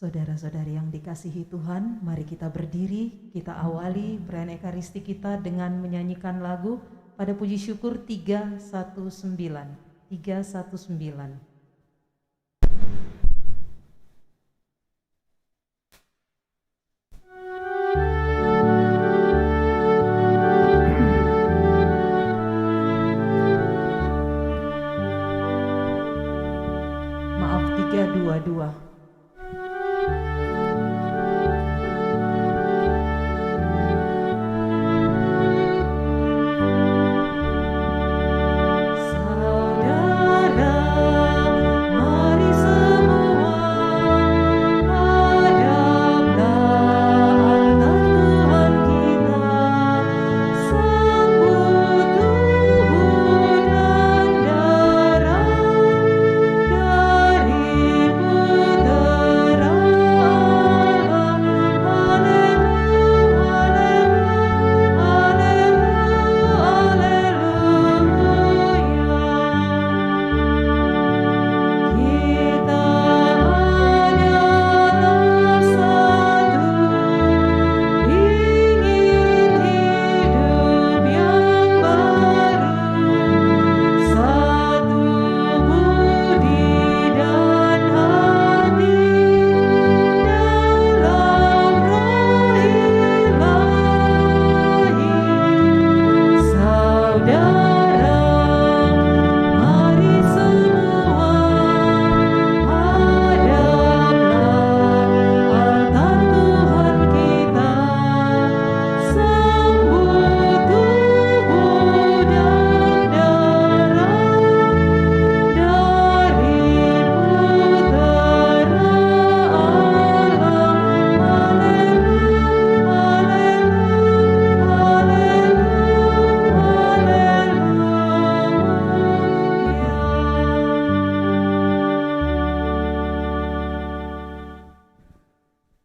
Saudara-saudari yang dikasihi Tuhan, mari kita berdiri, kita awali perayaan Ekaristi kita dengan menyanyikan lagu pada puji syukur 319. 319. Maaf, 322.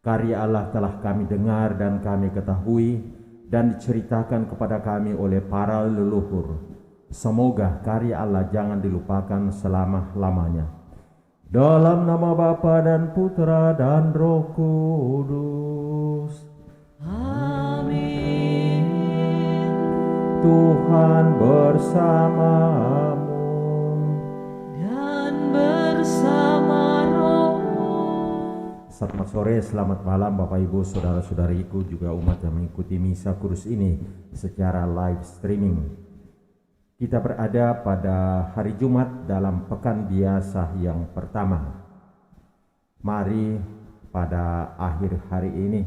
Karya Allah telah kami dengar dan kami ketahui dan diceritakan kepada kami oleh para leluhur. Semoga karya Allah jangan dilupakan selama-lamanya. Dalam nama Bapa dan Putra dan Roh Kudus. Amin. Tuhan bersamamu Dan bersama Selamat sore, selamat malam Bapak Ibu, Saudara-saudariku, juga umat yang mengikuti Misa Kudus ini secara live streaming. Kita berada pada hari Jumat dalam pekan biasa yang pertama. Mari pada akhir hari ini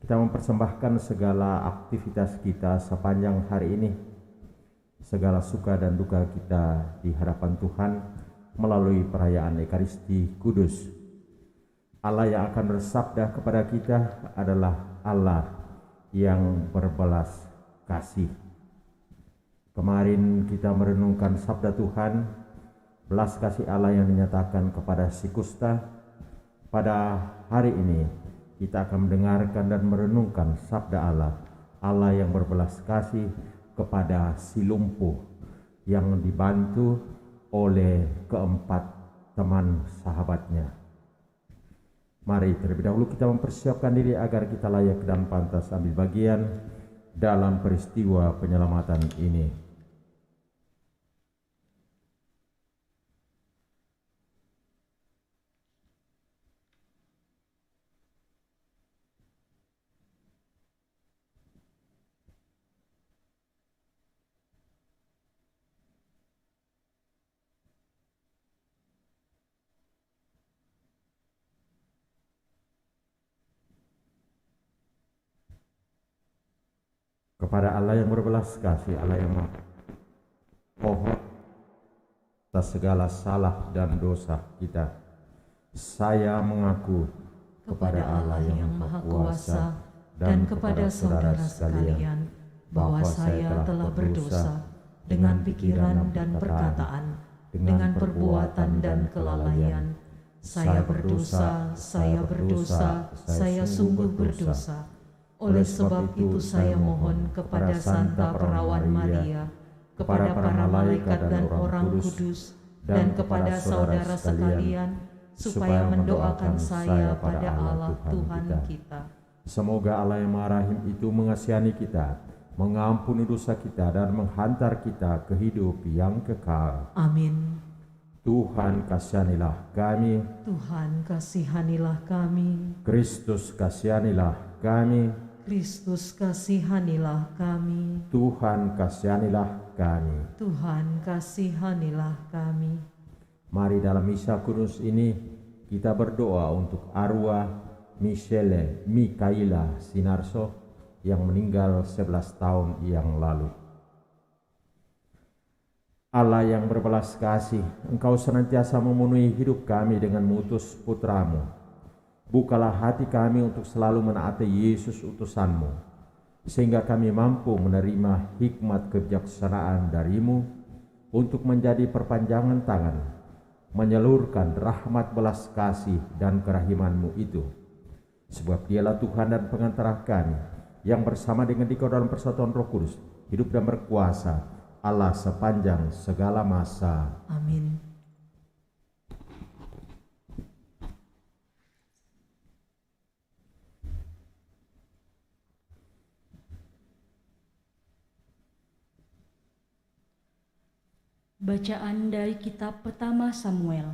kita mempersembahkan segala aktivitas kita sepanjang hari ini, segala suka dan duka kita di hadapan Tuhan melalui perayaan Ekaristi Kudus. Allah yang akan bersabda kepada kita adalah Allah yang berbelas kasih. Kemarin kita merenungkan sabda Tuhan, belas kasih Allah yang dinyatakan kepada si kusta. Pada hari ini kita akan mendengarkan dan merenungkan sabda Allah, Allah yang berbelas kasih kepada si lumpuh yang dibantu oleh keempat teman sahabatnya. Mari terlebih dahulu kita mempersiapkan diri agar kita layak dan pantas ambil bagian dalam peristiwa penyelamatan ini. Kepada Allah yang berbelas kasih, Allah yang mohon atas segala salah dan dosa kita, saya mengaku kepada Allah yang Maha Kuasa dan kepada saudara sekalian bahwa saya telah berdosa dengan pikiran dan perkataan, dengan perbuatan dan kelalaian. Saya berdosa, saya sungguh berdosa. Oleh sebab itu saya mohon kepada Santa Perawan Maria, kepada para malaikat dan orang kudus, dan kepada saudara sekalian, supaya mendoakan saya pada Allah Tuhan kita. Semoga Allah yang Maha Rahim itu mengasihani kita, mengampuni dosa kita, dan menghantar kita ke hidup yang kekal. Amin. Tuhan kasihanilah kami. Tuhan kasihanilah kami. Kristus kasihanilah kami. Kristus kasihanilah kami. Tuhan kasihanilah kami. Tuhan kasihanilah kami. Mari dalam misa kudus ini kita berdoa untuk arwah Michele Mikaela Sinarso yang meninggal 11 tahun yang lalu. Allah yang berbelas kasih, Engkau senantiasa memenuhi hidup kami dengan mengutus putra-Mu. Bukalah hati kami untuk selalu menaati Yesus utusan-Mu, sehingga kami mampu menerima hikmat kebijaksanaan dari-Mu untuk menjadi perpanjangan tangan, menyalurkan rahmat belas kasih dan kerahiman-Mu itu. Sebab Dialah Tuhan dan pengantara kami, yang bersama dengan Dikau dalam persatuan Roh Kudus, hidup dan berkuasa, Allah sepanjang segala masa. Amin. Bacaan dari kitab pertama Samuel.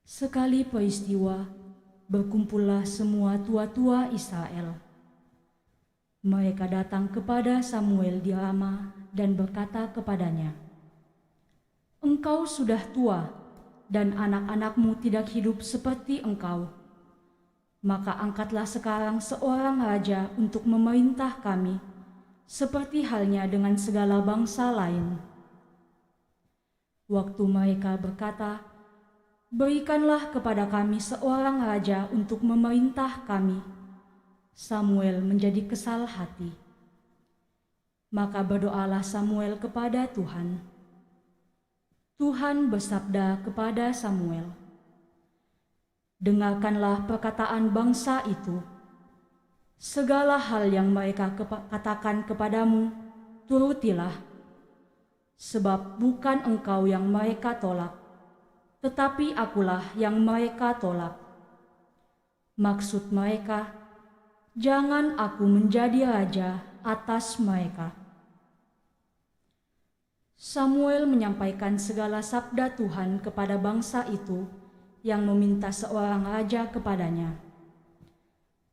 Sekali peristiwa, berkumpullah semua tua-tua Israel. Mereka datang kepada Samuel di Rama dan berkata kepadanya, "Engkau sudah tua, dan anak-anakmu tidak hidup seperti engkau. Maka angkatlah sekarang seorang raja untuk memerintah kami, seperti halnya dengan segala bangsa lain." Waktu mereka berkata, "Berikanlah kepada kami seorang raja untuk memerintah kami," Samuel menjadi kesal hati. Maka berdoalah Samuel kepada Tuhan. Tuhan bersabda kepada Samuel, "Dengarkanlah perkataan bangsa itu. Segala hal yang mereka katakan kepadamu, turutilah. Sebab bukan engkau yang mereka tolak, tetapi akulah yang mereka tolak. Maksud mereka, jangan aku menjadi raja atas mereka." Samuel menyampaikan segala sabda Tuhan kepada bangsa itu yang meminta seorang raja kepadanya.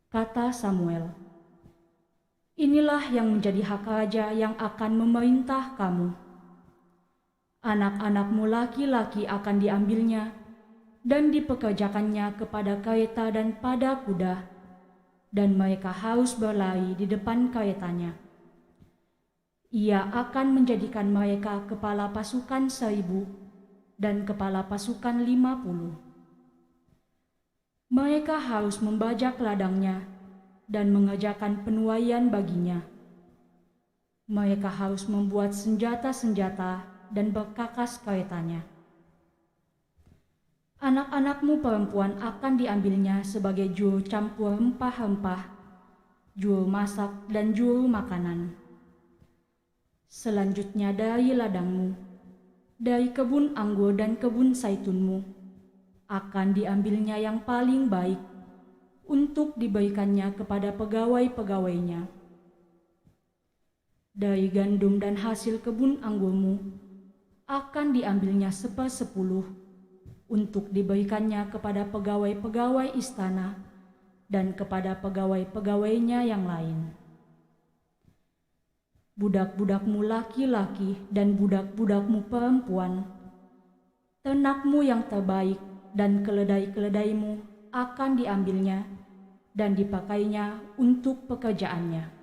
Kata Samuel, "Inilah yang menjadi hak raja yang akan memerintah kamu. Anak-anakmu laki-laki akan diambilnya dan dipekerjakannya kepada kereta dan pada kuda, dan mereka harus berlari di depan keretanya. Ia akan menjadikan mereka kepala pasukan 1,000 dan kepala pasukan 50. Mereka harus membajak ladangnya dan mengerjakan penuaian baginya. Mereka harus membuat senjata-senjata dan berkakas keretanya. Anak-anakmu perempuan akan diambilnya sebagai juru campur rempah-rempah, juru masak dan juru makanan. Selanjutnya dari ladangmu, dari kebun anggur dan kebun zaitunmu, akan diambilnya yang paling baik untuk diberikannya kepada pegawai-pegawainya. Dari gandum dan hasil kebun anggurmu, akan diambilnya 1/10 untuk diberikannya kepada pegawai-pegawai istana dan kepada pegawai-pegawainya yang lain. Budak-budakmu laki-laki dan budak-budakmu perempuan, ternakmu yang terbaik dan keledai-keledaimu akan diambilnya dan dipakainya untuk pekerjaannya.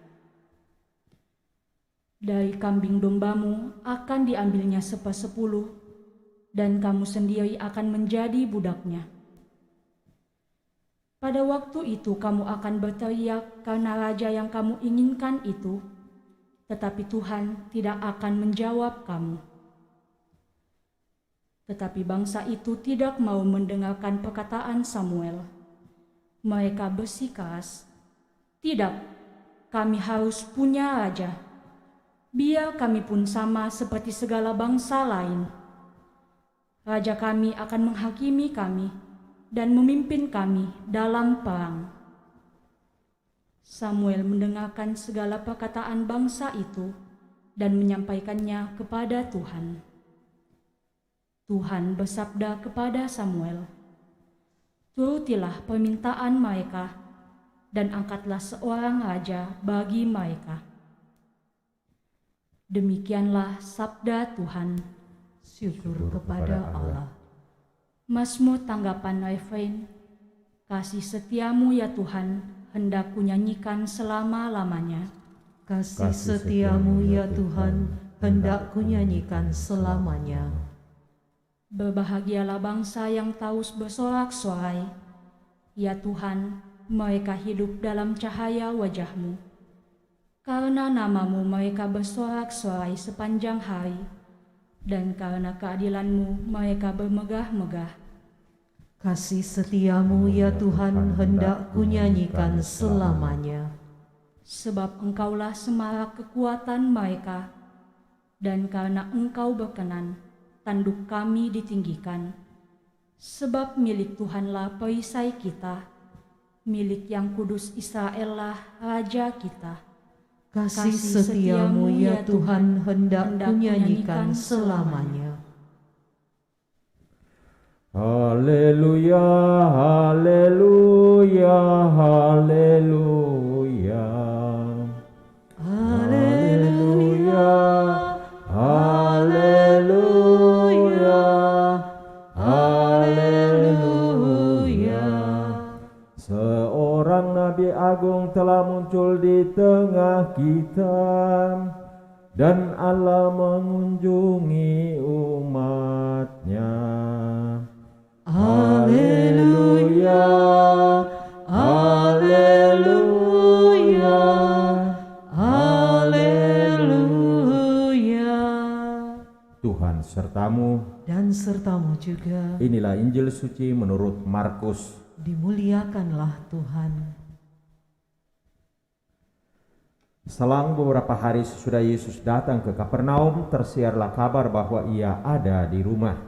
Dari kambing dombamu akan diambilnya 1/10, dan kamu sendiri akan menjadi budaknya. Pada waktu itu kamu akan berteriak karena raja yang kamu inginkan itu, tetapi Tuhan tidak akan menjawab kamu. Tetapi bangsa itu tidak mau mendengarkan perkataan Samuel. Mereka bersikeras, "Tidak, kami harus punya raja. Biar kami pun sama seperti segala bangsa lain." Raja kami akan menghakimi kami dan memimpin kami dalam perang." Samuel mendengarkan segala perkataan bangsa itu dan menyampaikannya kepada Tuhan. Tuhan bersabda kepada Samuel, "Turutilah permintaan mereka dan angkatlah seorang raja bagi mereka." Demikianlah sabda Tuhan. Syukur kepada Allah. Mazmur tanggapan refrein. Kasih setiamu ya Tuhan, hendak kunyanyikan selama-lamanya. Kasih setiamu ya Tuhan, hendak kunyanyikan selamanya. Berbahagialah bangsa yang tahu bersorak-sorai. Ya Tuhan, mereka hidup dalam cahaya wajah-Mu. Karena nama-Mu mereka bersorak-sorai sepanjang hari, dan karena keadilan-Mu mereka bermegah-megah. Kasih setiamu ya Tuhan, hendak kunyanyikan selamanya. Sebab Engkaulah semarak kekuatan mereka, dan karena Engkau berkenan, tanduk kami ditinggikan. Sebab milik Tuhanlah perisai kita, milik yang kudus Israel-lah Raja kita. Kasih setiamu ya Tuhan, hendak kunyanyikan selamanya. Haleluya, haleluya, haleluya. Haleluya, haleluya, haleluya. Seorang nabi agung telah muncul di tengah kita, dan Allah mengunjungi umat-Nya. Haleluya, haleluya, Haleluya. Tuhan sertamu. Dan sertamu juga. Inilah Injil suci menurut Markus. Dimuliakanlah Tuhan. Selang beberapa hari sesudah Yesus datang ke Kapernaum, tersiarlah kabar bahwa Ia ada di rumah.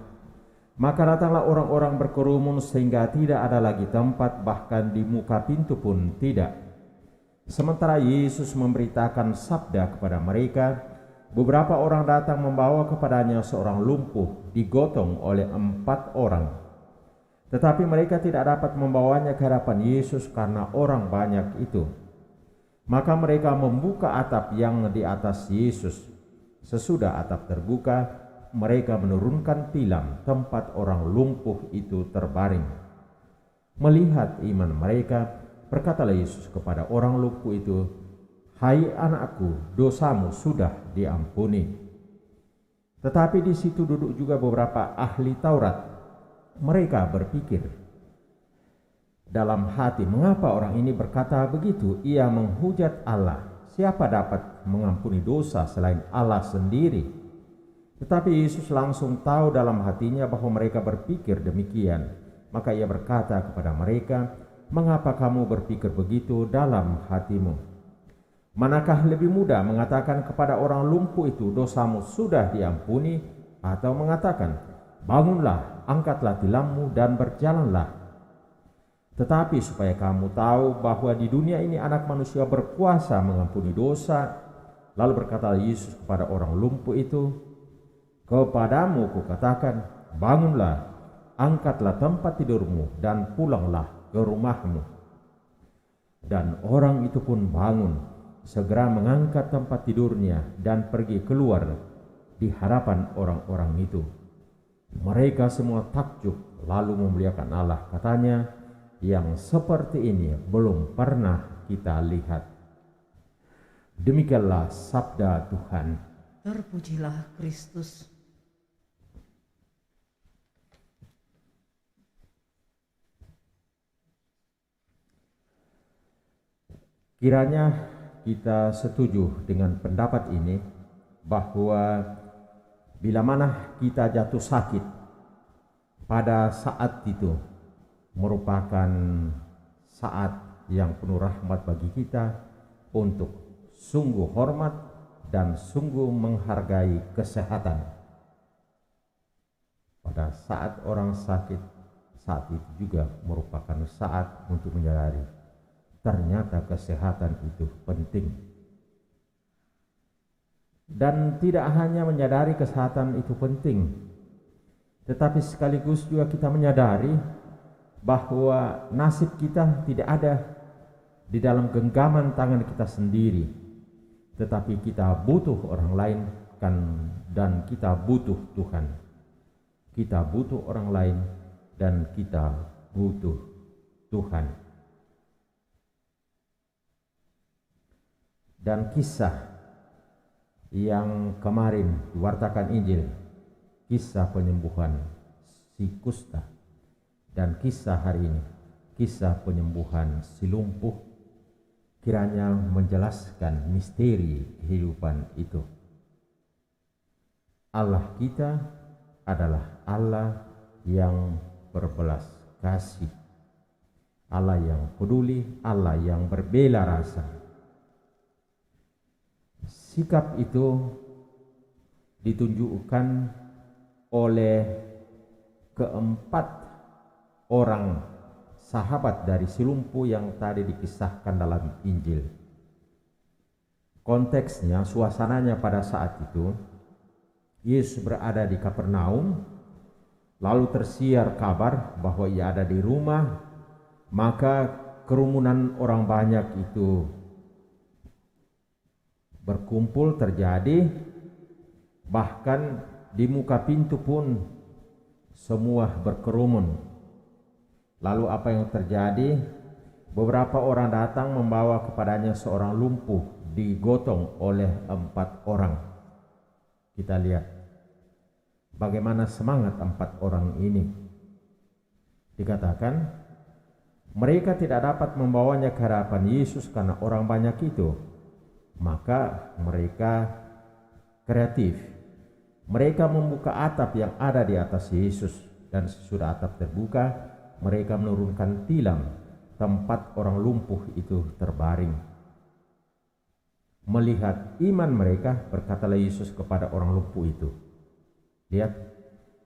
Maka datanglah orang-orang berkerumun sehingga tidak ada lagi tempat, bahkan di muka pintu pun tidak. Sementara Yesus memberitakan sabda kepada mereka, beberapa orang datang membawa kepadanya seorang lumpuh digotong oleh 4 orang. Tetapi mereka tidak dapat membawanya ke hadapan Yesus karena orang banyak itu. Maka mereka membuka atap yang di atas Yesus. Sesudah atap terbuka, mereka menurunkan tilam tempat orang lumpuh itu terbaring. Melihat iman mereka, berkatalah Yesus kepada orang lumpuh itu, "Hai anakku, dosamu sudah diampuni." Tetapi di situ duduk juga beberapa ahli Taurat. Mereka berpikir dalam hati, "Mengapa orang ini berkata begitu? Ia menghujat Allah. Siapa dapat mengampuni dosa selain Allah sendiri?" Tetapi Yesus langsung tahu dalam hatinya bahwa mereka berpikir demikian. Maka Ia berkata kepada mereka, "Mengapa kamu berpikir begitu dalam hatimu? Manakah lebih mudah mengatakan kepada orang lumpuh itu, 'Dosamu sudah diampuni,' atau mengatakan, 'Bangunlah, angkatlah tilammu dan berjalanlah'? Tetapi supaya kamu tahu bahwa di dunia ini Anak Manusia berkuasa mengampuni dosa." Lalu berkata Yesus kepada orang lumpuh itu, "Kepadamu kukatakan, bangunlah, angkatlah tempat tidurmu dan pulanglah ke rumahmu." Dan orang itu pun bangun, segera mengangkat tempat tidurnya dan pergi keluar di hadapan orang-orang itu. Mereka semua takjub lalu memuliakan Allah. Katanya, "Yang seperti ini belum pernah kita lihat." Demikianlah sabda Tuhan. Terpujilah Kristus. Kiranya kita setuju dengan pendapat ini, bahwa bila mana kita jatuh sakit, pada saat itu merupakan saat yang penuh rahmat bagi kita untuk sungguh hormat dan sungguh menghargai kesehatan. pada saat orang sakit, saat itu juga merupakan saat untuk menyadari ternyata kesehatan itu penting. Dan tidak hanya menyadari kesehatan itu penting, tetapi sekaligus juga kita menyadari bahwa nasib kita tidak ada di dalam genggaman tangan kita sendiri, tetapi kita butuh orang lain dan kita butuh Tuhan. Kita butuh orang lain dan kita butuh Tuhan. Dan kisah yang kemarin diwartakan Injil, kisah penyembuhan si kusta, dan kisah hari ini, kisah penyembuhan si lumpuh, kiranya menjelaskan misteri kehidupan itu. Allah kita adalah Allah yang berbelas kasih, Allah yang peduli, Allah yang berbela rasa. Sikap itu ditunjukkan oleh keempat orang sahabat dari si lumpuh yang tadi dikisahkan dalam Injil. Konteksnya, suasananya pada saat itu, Yesus berada di Kapernaum, lalu tersiar kabar bahwa ia ada di rumah, maka kerumunan orang banyak itu berkumpul terjadi, bahkan di muka pintu pun semua berkerumun. Lalu apa yang terjadi? Beberapa orang datang membawa kepadanya seorang lumpuh digotong oleh 4 orang. Kita lihat bagaimana semangat 4 orang ini. Dikatakan mereka tidak dapat membawanya ke hadapan Yesus karena orang banyak itu. Maka mereka kreatif. Mereka membuka atap yang ada di atas Yesus, dan sesudah atap terbuka, mereka menurunkan tilam tempat orang lumpuh itu terbaring. Melihat iman mereka, berkatalah Yesus kepada orang lumpuh itu, lihat,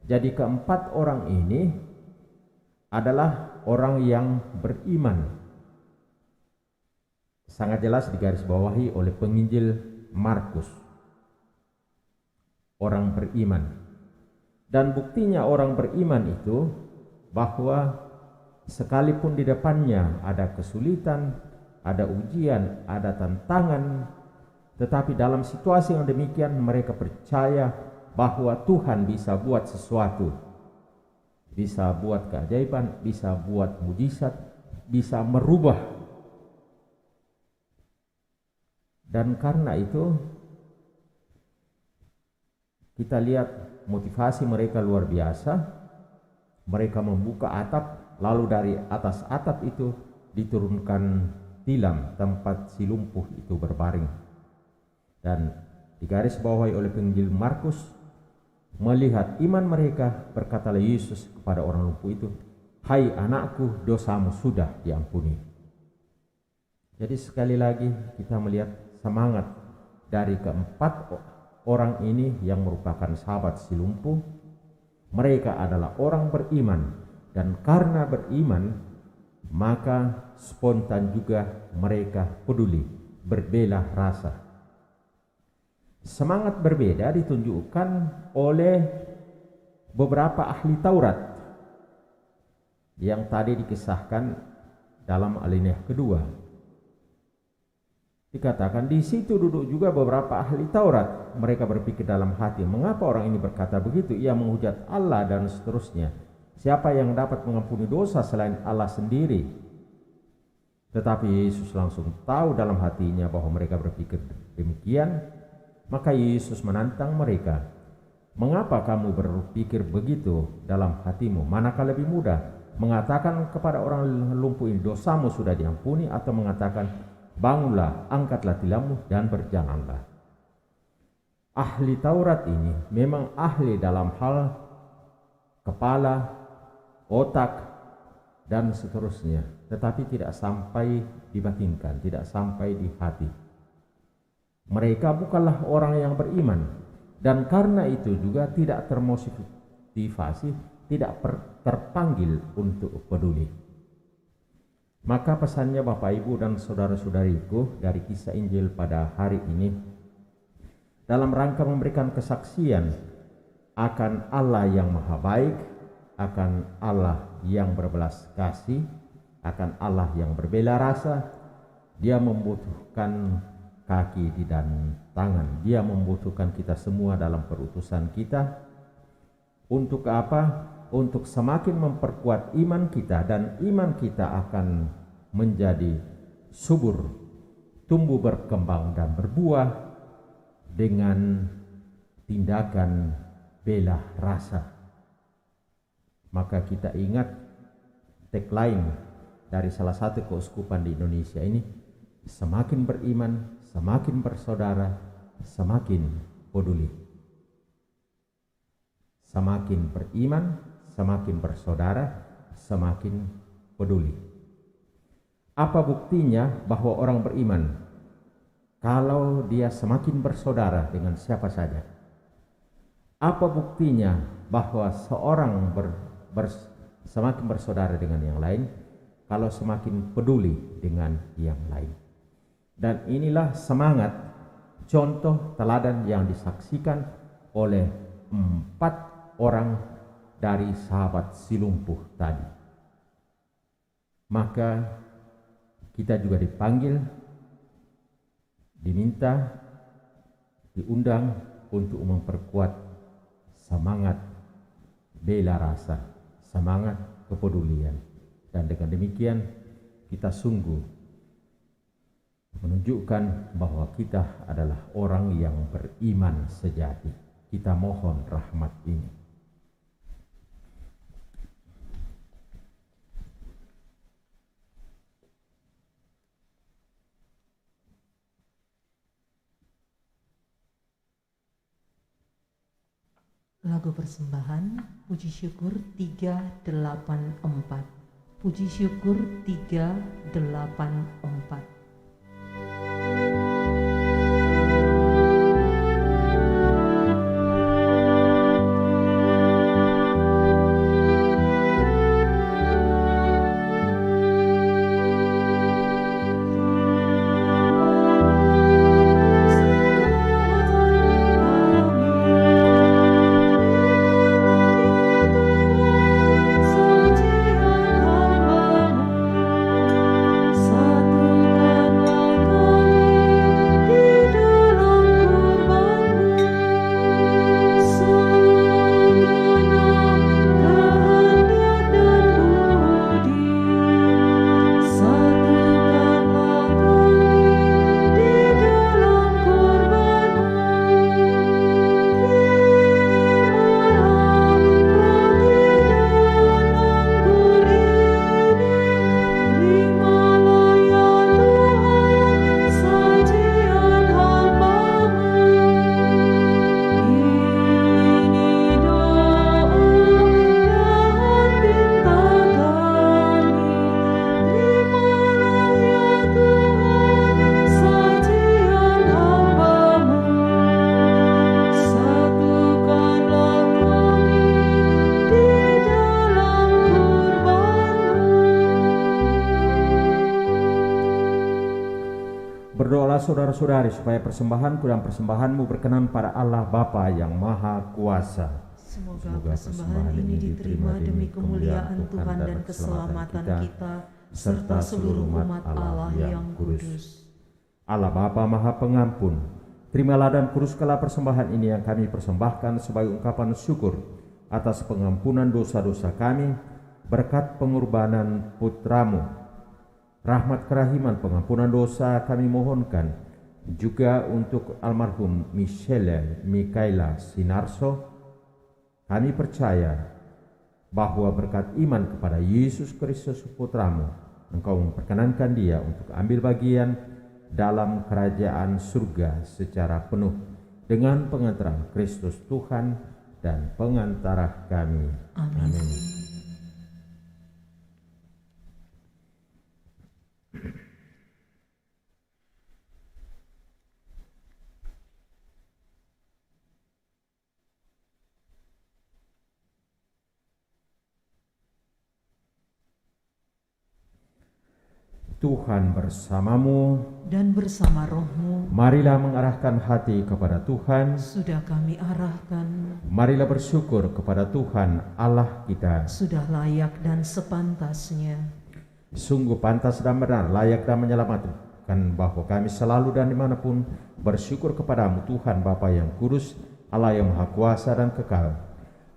jadi keempat orang ini adalah orang yang beriman. Sangat jelas digarisbawahi oleh penginjil Markus. Orang beriman. Dan buktinya orang beriman itu bahwa sekalipun di depannya ada kesulitan, ada ujian, ada tantangan, tetapi dalam situasi yang demikian mereka percaya bahwa Tuhan bisa buat sesuatu, bisa buat keajaiban, bisa buat mujizat, bisa merubah. Dan karena itu kita lihat motivasi mereka luar biasa. Mereka membuka atap, lalu dari atas atap itu diturunkan tilam tempat si lumpuh itu berbaring. Dan digarisbawahi oleh penginjil Markus, melihat iman mereka, berkatalah Yesus kepada orang lumpuh itu, "Hai anakku, dosamu sudah diampuni." Jadi sekali lagi kita melihat semangat dari keempat orang ini yang merupakan sahabat si lumpuh. Mereka adalah orang beriman, dan karena beriman maka spontan juga mereka peduli, berbela rasa. Semangat berbeda ditunjukkan oleh beberapa ahli Taurat yang tadi dikisahkan dalam alinea kedua. Dikatakan di situ duduk juga beberapa ahli Taurat. Mereka berpikir dalam hati, mengapa orang ini berkata begitu? Ia menghujat Allah dan seterusnya. Siapa yang dapat mengampuni dosa selain Allah sendiri? Tetapi Yesus langsung tahu dalam hatinya bahwa mereka berpikir demikian. Maka Yesus menantang mereka, "Mengapa kamu berpikir begitu dalam hatimu? Manakah lebih mudah, mengatakan kepada orang lumpuh ini, dosamu sudah diampuni, atau mengatakan, bangunlah, angkatlah tilammu dan berjalanlah?" Ahli Taurat ini memang ahli dalam hal kepala, otak, dan seterusnya, tetapi tidak sampai dibatinkan, tidak sampai di hati. Mereka bukanlah orang yang beriman, dan karena itu juga tidak termotivasi, tidak terpanggil untuk peduli. Maka pesannya Bapak Ibu dan saudara-saudariku dari kisah Injil pada hari ini, dalam rangka memberikan kesaksian akan Allah yang maha baik, akan Allah yang berbelas kasih, akan Allah yang berbela rasa, Dia membutuhkan kaki dan tangan. Dia membutuhkan kita semua dalam perutusan kita. Untuk apa? Untuk semakin memperkuat iman kita, dan iman kita akan menjadi subur, tumbuh berkembang dan berbuah dengan tindakan bela rasa. Maka kita ingat tagline dari salah satu keuskupan di Indonesia ini, semakin beriman, semakin bersaudara, semakin peduli. Semakin beriman, semakin bersaudara, semakin peduli. Apa buktinya bahwa orang beriman? Kalau dia semakin bersaudara dengan siapa saja. Apa buktinya bahwa seorang semakin bersaudara dengan yang lain? Kalau semakin peduli dengan yang lain. Dan inilah semangat, contoh teladan yang disaksikan oleh 4 orang dari sahabat si lumpuh tadi. Maka kita juga dipanggil, diminta, diundang untuk memperkuat semangat bela rasa, semangat kepedulian. Dan dengan demikian kita sungguh menunjukkan bahwa kita adalah orang yang beriman sejati. Kita mohon rahmat ini. Lagu persembahan Puji Syukur 384. Puji Syukur 384. Berdoalah saudara-saudari supaya persembahanku dan persembahanmu berkenan pada Allah Bapa yang Maha Kuasa. Semoga persembahan ini diterima demi kemuliaan Tuhan dan keselamatan kita, serta seluruh umat Allah yang kudus. Allah Bapa Maha Pengampun, terimalah dan kuduskanlah persembahan ini yang kami persembahkan sebagai ungkapan syukur atas pengampunan dosa-dosa kami, berkat pengorbanan Putramu. Rahmat kerahiman pengampunan dosa kami mohonkan juga untuk almarhum Michelle Mikaela Sinarso. Kami percaya bahwa berkat iman kepada Yesus Kristus Putramu, Engkau memperkenankan dia untuk ambil bagian dalam kerajaan surga secara penuh dengan pengantaran Kristus Tuhan dan pengantara kami. Amin. Tuhan bersamamu. Dan bersama rohmu, Marilah mengarahkan hati kepada Tuhan. sudah kami arahkan, Marilah bersyukur kepada Tuhan Allah kita. sudah layak dan sepantasnya. Sungguh pantas dan benar, layak dan menyelamatkan bahwa kami selalu dan dimanapun bersyukur kepadamu Tuhan Bapa yang kudus, Allah yang maha kuasa dan kekal.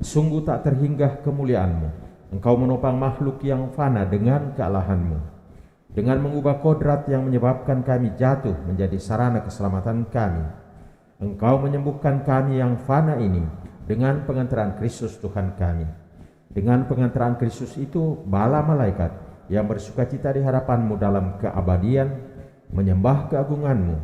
Sungguh tak terhinggah kemuliaanmu. Engkau menopang makhluk yang fana dengan kealahanmu. Dengan mengubah kodrat yang menyebabkan kami jatuh menjadi sarana keselamatan kami. Engkau menyembuhkan kami yang fana ini dengan pengantaran Kristus Tuhan kami. Dengan pengantaran Kristus itu, bala malaikat yang bersukacita di hadapanmu dalam keabadian menyembah keagunganmu.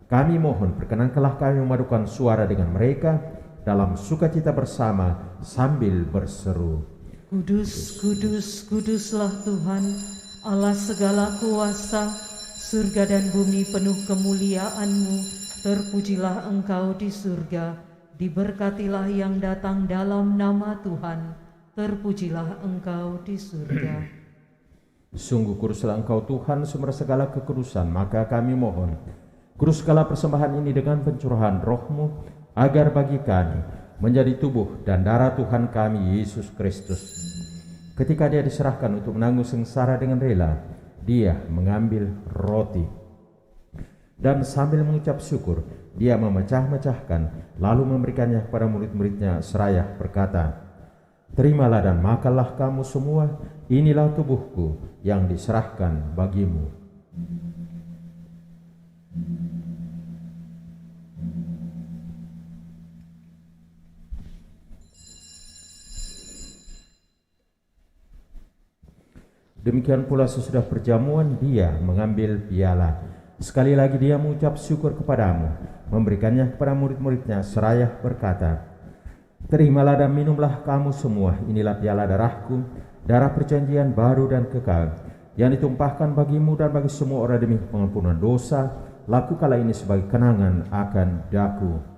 Kami mohon perkenankanlah kami memadukan suara dengan mereka dalam sukacita bersama sambil berseru, Kudus, kudus, kuduslah Tuhan, Allah segala kuasa, surga dan bumi penuh kemuliaan-Mu. Terpujilah Engkau di surga, diberkatilah yang datang dalam nama Tuhan. Terpujilah Engkau di surga. Sungguh kuduslah Engkau Tuhan, sumber segala kekudusan. Maka kami mohon, kuduskanlah persembahan ini dengan pencurahan roh-Mu, agar bagi kami menjadi tubuh dan darah Tuhan kami Yesus Kristus. Ketika dia diserahkan untuk menanggung sengsara dengan rela, dia mengambil roti. Dan sambil mengucap syukur, dia memecah-mecahkan, lalu memberikannya kepada murid-muridnya seraya berkata, Terimalah dan makanlah kamu semua, inilah tubuhku yang diserahkan bagimu. Demikian pula sesudah perjamuan dia mengambil piala. Sekali lagi dia mengucap syukur kepadamu, memberikannya kepada murid-muridnya seraya berkata, Terimalah dan minumlah kamu semua, inilah piala darahku, darah perjanjian baru dan kekal, yang ditumpahkan bagimu dan bagi semua orang demi pengampunan dosa. Lakukanlah ini sebagai kenangan akan daku.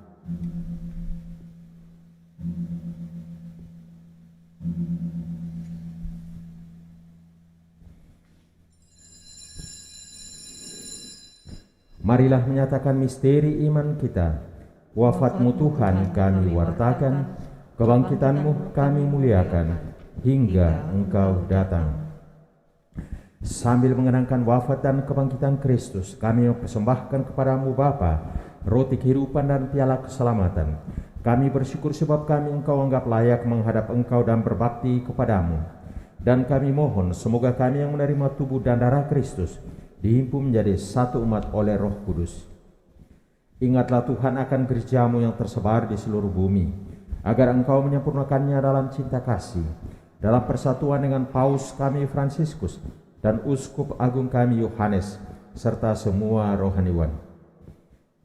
Marilah menyatakan misteri iman kita. Wafatmu Tuhan kami wartakan, kebangkitanmu kami muliakan, hingga Engkau datang. Sambil mengenangkan wafat dan kebangkitan Kristus, kami mempersembahkan kepadamu Bapa, roti kehidupan dan piala keselamatan. Kami bersyukur sebab kami Engkau anggap layak menghadap Engkau dan berbakti kepadamu. Dan kami mohon semoga kami yang menerima tubuh dan darah Kristus dihimpun menjadi satu umat oleh Roh Kudus. Ingatlah Tuhan akan gerejamu yang tersebar di seluruh bumi, agar Engkau menyempurnakannya dalam cinta kasih, dalam persatuan dengan Paus kami Fransiskus dan Uskup Agung kami Yohanes, serta semua rohaniwan.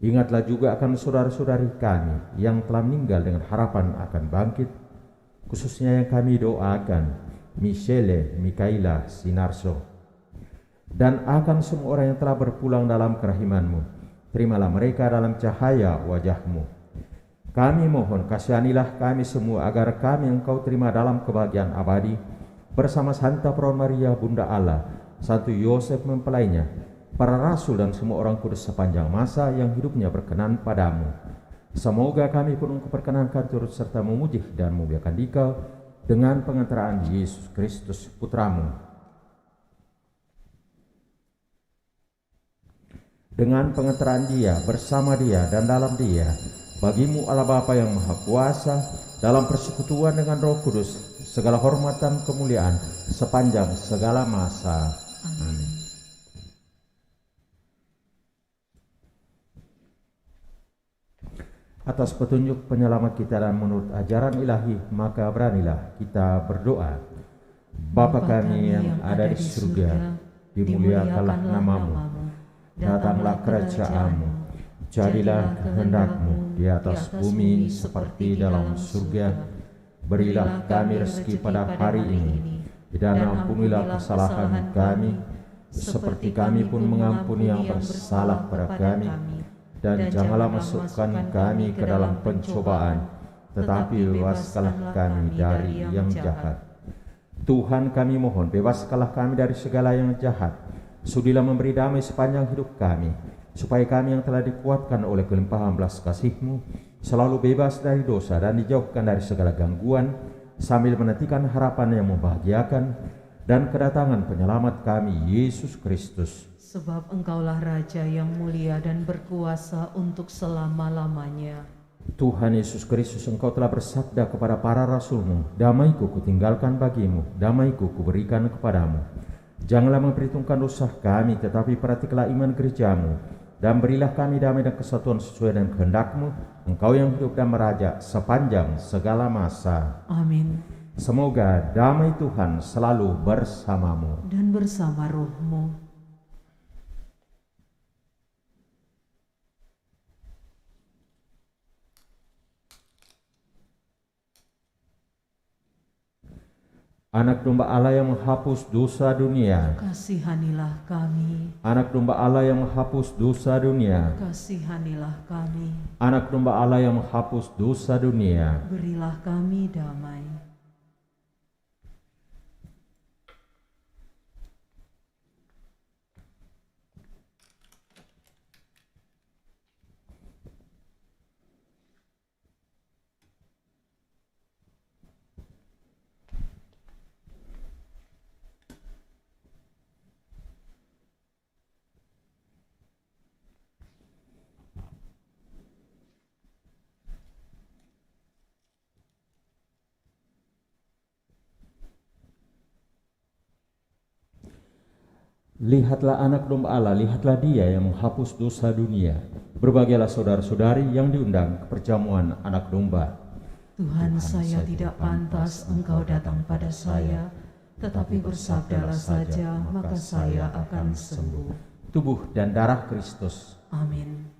Ingatlah juga akan saudara-saudari kami yang telah meninggal dengan harapan akan bangkit, khususnya yang kami doakan, Michele, Mikaela, Sinarso, dan akan semua orang yang telah berpulang dalam kerahiman-Mu. Terimalah mereka dalam cahaya wajah-Mu. Kami mohon kasihanilah kami semua agar kami Engkau terima dalam kebahagiaan abadi bersama Santa Perawan Maria Bunda Allah, Santo Yosef mempelainya, para rasul dan semua orang kudus sepanjang masa yang hidupnya berkenan padamu. Semoga kami pun Engkau perkenankan turut serta memuji dan memuliakan Dikau dengan pengantaraan Yesus Kristus Putramu. Dengan pengantaran Dia, bersama Dia, dan dalam Dia, bagimu Allah Bapa yang Maha Kuasa, dalam persekutuan dengan Roh Kudus, segala hormat dan kemuliaan sepanjang segala masa. Amin. Atas petunjuk penyelamat kita dan menurut ajaran ilahi, maka beranilah kita berdoa. Bapa kami yang ada di surga, dimuliakanlah namamu. Datanglah kerajaan-Mu, jadilah kehendak-Mu di atas bumi seperti dalam surga. Berilah kami rezeki pada hari ini, dan ampunilah kesalahan kami, seperti kami pun mengampuni yang bersalah pada kami. Dan janganlah masukkan kami ke dalam pencobaan, tetapi bebaskanlah kami dari yang jahat. Tuhan kami mohon, bebaskanlah kami dari segala yang jahat, Sudilah memberi damai sepanjang hidup kami, supaya kami yang telah dikuatkan oleh kelimpahan belas kasih-Mu selalu bebas dari dosa dan dijauhkan dari segala gangguan, sambil menantikan harapan yang membahagiakan dan kedatangan penyelamat kami, Yesus Kristus. Sebab Engkaulah Raja yang mulia dan berkuasa untuk selama-lamanya. Tuhan Yesus Kristus, Engkau telah bersabda kepada para rasul-Mu, damai-Ku kutinggalkan bagimu, damai-Ku kuberikan kepadamu. Janganlah memperhitungkan dosa kami, tetapi perhatikanlah iman gereja-Mu, dan berilah kami damai dan kesatuan sesuai dengan kehendak-Mu, Engkau yang hidup dan meraja sepanjang segala masa. Amin. Semoga damai Tuhan selalu bersamamu. Dan bersama rohmu. Anak domba Allah yang menghapus dosa dunia. Kasihanilah kami. Anak domba Allah yang menghapus dosa dunia. Kasihanilah kami. Anak domba Allah yang menghapus dosa dunia. Berilah kami damai. Lihatlah anak domba Allah, lihatlah Dia yang menghapus dosa dunia. Berbahagialah saudara-saudari yang diundang ke perjamuan anak domba. Tuhan, saya tidak pantas Engkau datang pada saya, tetapi bersabdalah saja, maka saya akan sembuh. Tubuh dan darah Kristus. Amin.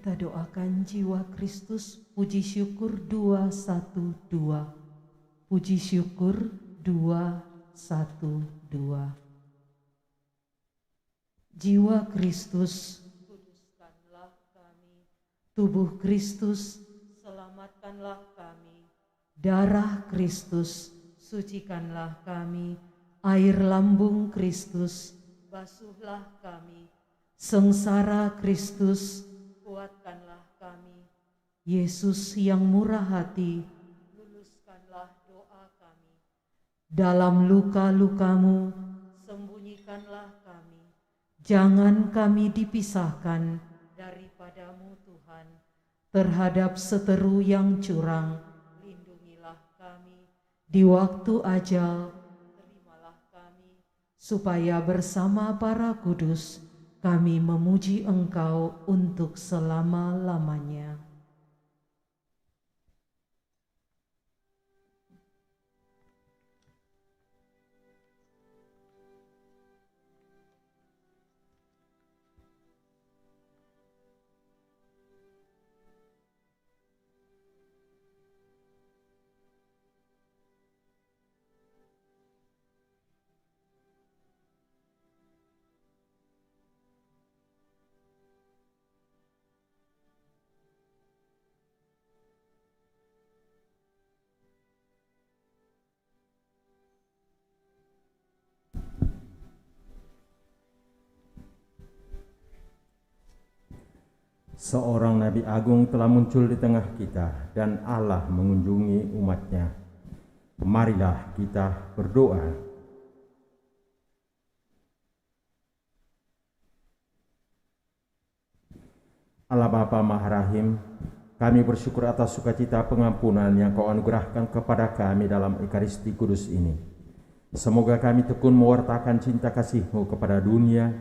Kita doakan jiwa Kristus, puji syukur 212. Puji syukur 212. Jiwa Kristus, kuduskanlah kami. Tubuh Kristus, selamatkanlah kami. Darah Kristus, sucikanlah kami. Air lambung Kristus, basuhlah kami. Sengsara Kristus, kuatkanlah kami. Yesus yang murah hati, luluskanlah doa kami. Dalam luka-lukamu, sembunyikanlah kami. Jangan kami dipisahkan daripadamu Tuhan. Terhadap seteru yang curang, lindungilah kami. Di waktu ajal, terimalah kami. Supaya bersama para kudus, kami memuji Engkau untuk selama-lamanya. Seorang Nabi Agung telah muncul di tengah kita dan Allah mengunjungi umatnya. Marilah kita berdoa. Allah Bapa Maha Rahim, kami bersyukur atas sukacita pengampunan yang Kau anugerahkan kepada kami dalam Ekaristi Kudus ini. Semoga kami tekun mewartakan cinta kasih-Mu kepada dunia,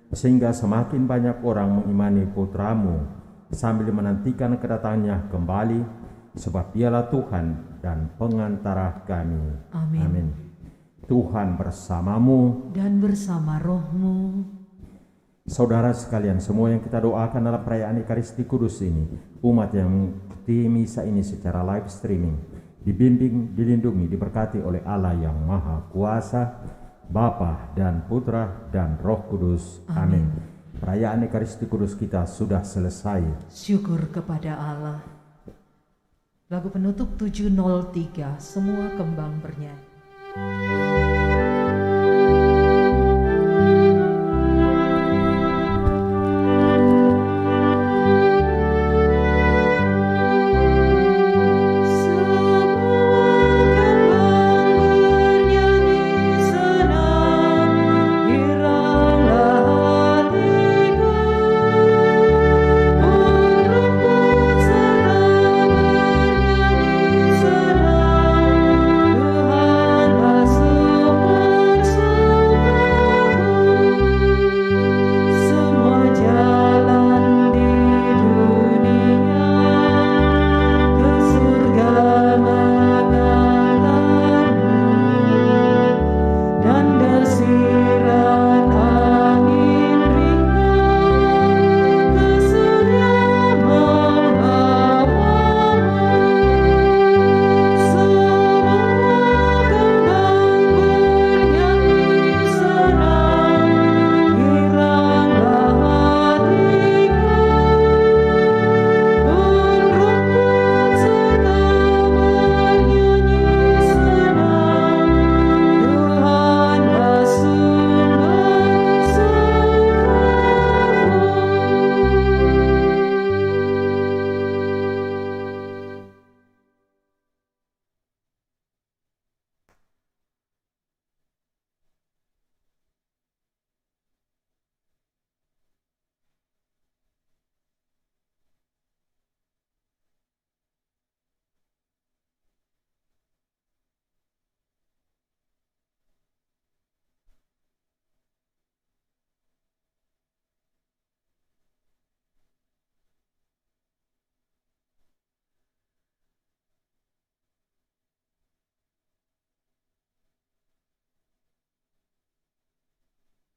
sehingga semakin banyak orang mengimani Putra-Mu sambil menantikan kedatangannya kembali, sebab Dialah Tuhan dan pengantara kami. Amin. Amin. Tuhan bersamamu Dan bersama roh-Mu. Saudara sekalian, semua yang kita doakan dalam perayaan Ekaristi Kudus ini, umat yang mengikuti misa ini secara live streaming, dibimbing, dilindungi, diberkati oleh Allah yang Maha Kuasa, Bapa dan Putra dan Roh Kudus. Amin. Perayaan Ekaristi Kudus kita sudah selesai. Syukur kepada Allah. Lagu penutup 703, semua kembang bernyanyi.